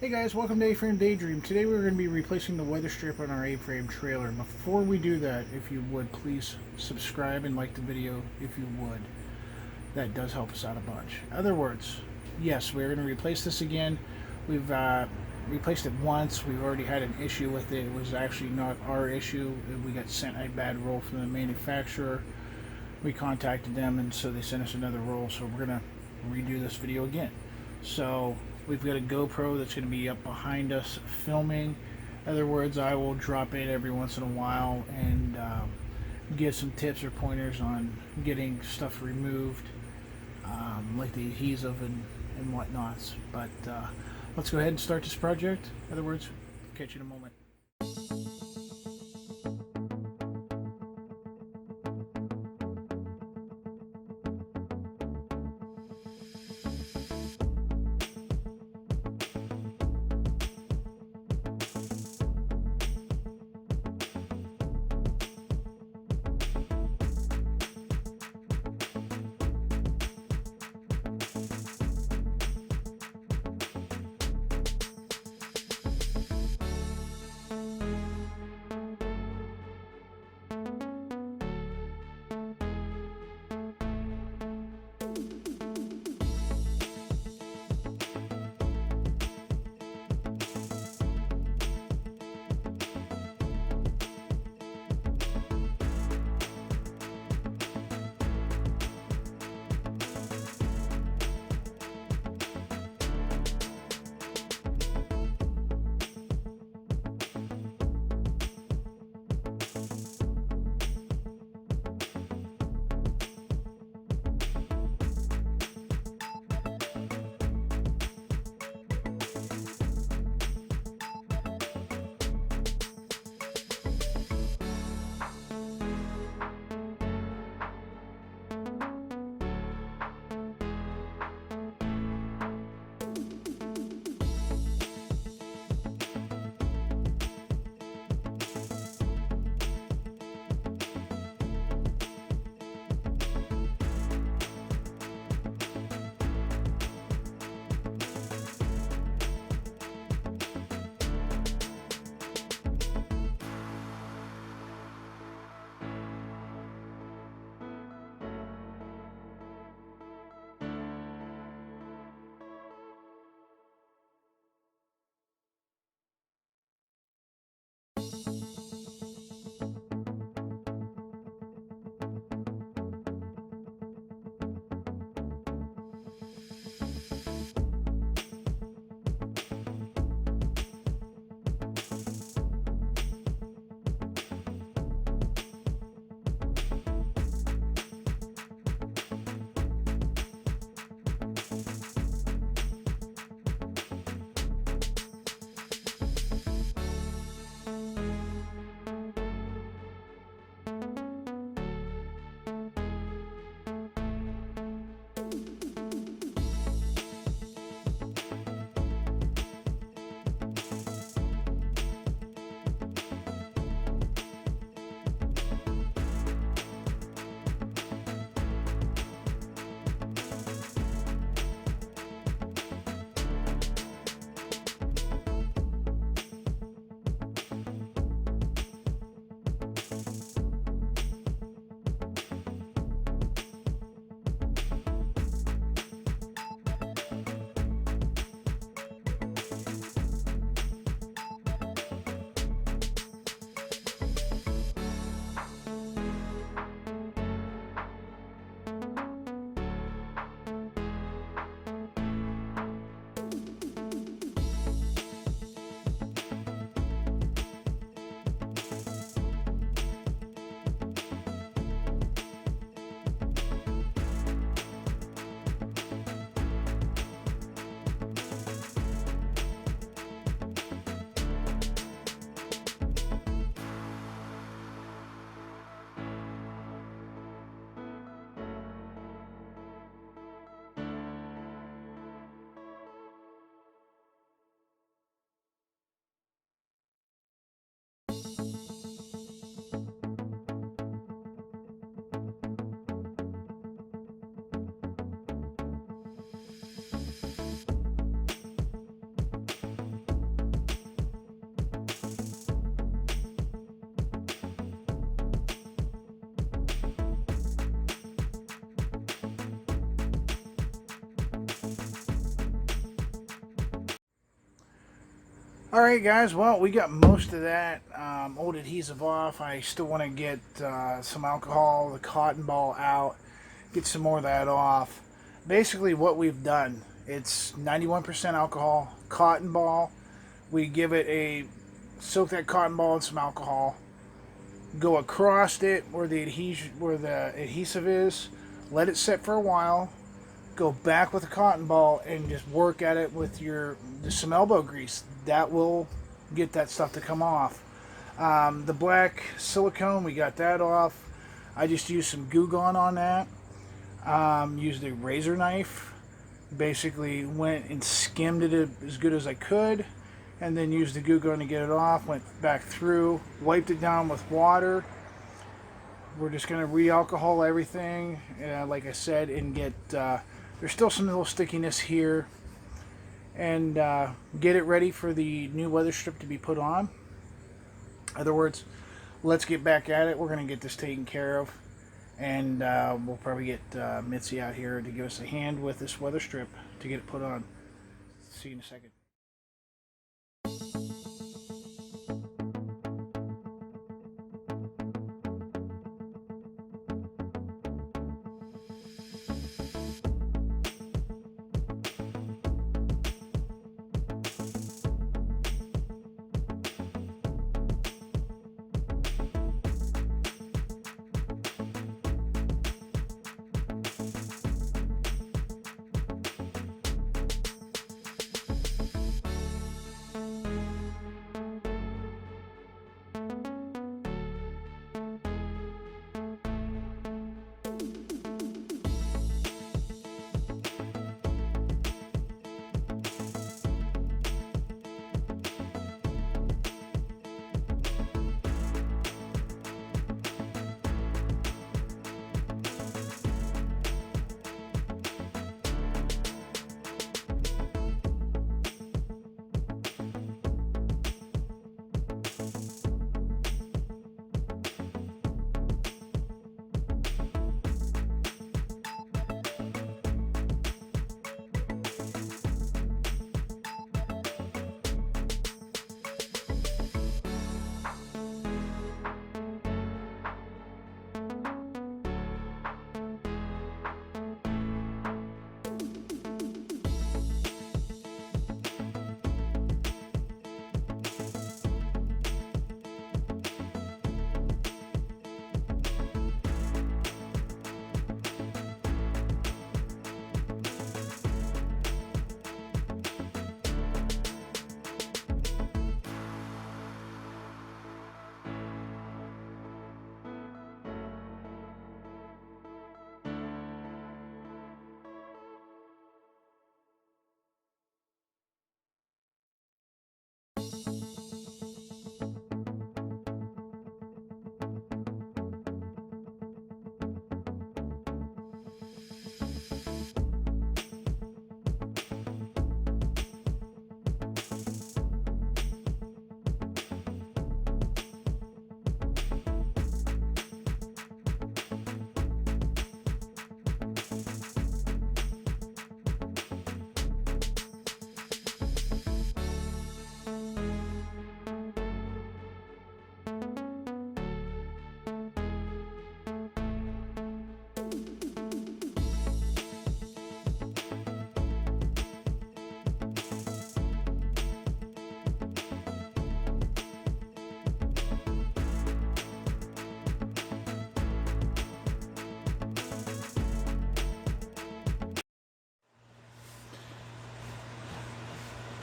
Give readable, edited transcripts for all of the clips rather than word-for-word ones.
Hey guys, welcome to A-Frame Daydream. Today we're going to be replacing the weather strip on our A-Frame trailer. Before we do that, if you would, please subscribe and like the video if you would. That does help us out a bunch. Other words, yes, we're going to replace this again. We've replaced it once. We've already had an issue with it. It was actually not our issue. We got sent a bad roll from the manufacturer. We contacted them and so they sent us another roll. So we're going to redo this video again. So we've got a GoPro that's going to be up behind us filming. In other words, I will drop in every once in a while and give some tips or pointers on getting stuff removed, like the adhesive and whatnots. But let's go ahead and start this project. In other words, catch you in a moment. Alright guys, well we got most of that old adhesive off. I still want to get some alcohol, the cotton ball out, get some more of that off. Basically what we've done, it's 91% alcohol, cotton ball. We give it a, soak that cotton ball in some alcohol, go across it where the adhesive is, let it set for a while, go back with the cotton ball and just work at it with some elbow grease. That will get that stuff to come off. The black silicone, we got that off. I just used some Goo-Gone on that. Used a razor knife. Basically went and skimmed it as good as I could, and then used the Goo-Gone to get it off. Went back through, wiped it down with water. We're just going to re-alcohol everything, like I said, and get... there's still some little stickiness here, and get it ready for the new weather strip to be put on. In other words, let's get back at it. We're going to get this taken care of, and we'll probably get Mitzi out here to give us a hand with this weather strip to get it put on. See you in a second.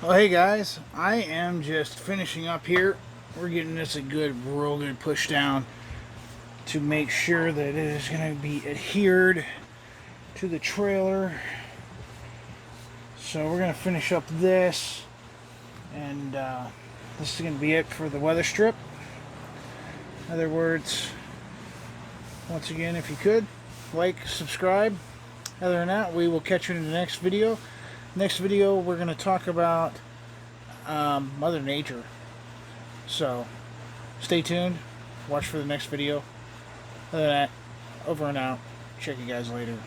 Well, hey guys, I am just finishing up here. We're getting this a real good push down to make sure that it is going to be adhered to the trailer. So we're going to finish up this, and this is going to be it for the weather strip. In other words, once again, if you could, like, subscribe. Other than that, we will catch you in the next video. Next video, we're going to talk about Mother Nature. So, stay tuned. Watch for the next video. Other than that, over and out. Check you guys later.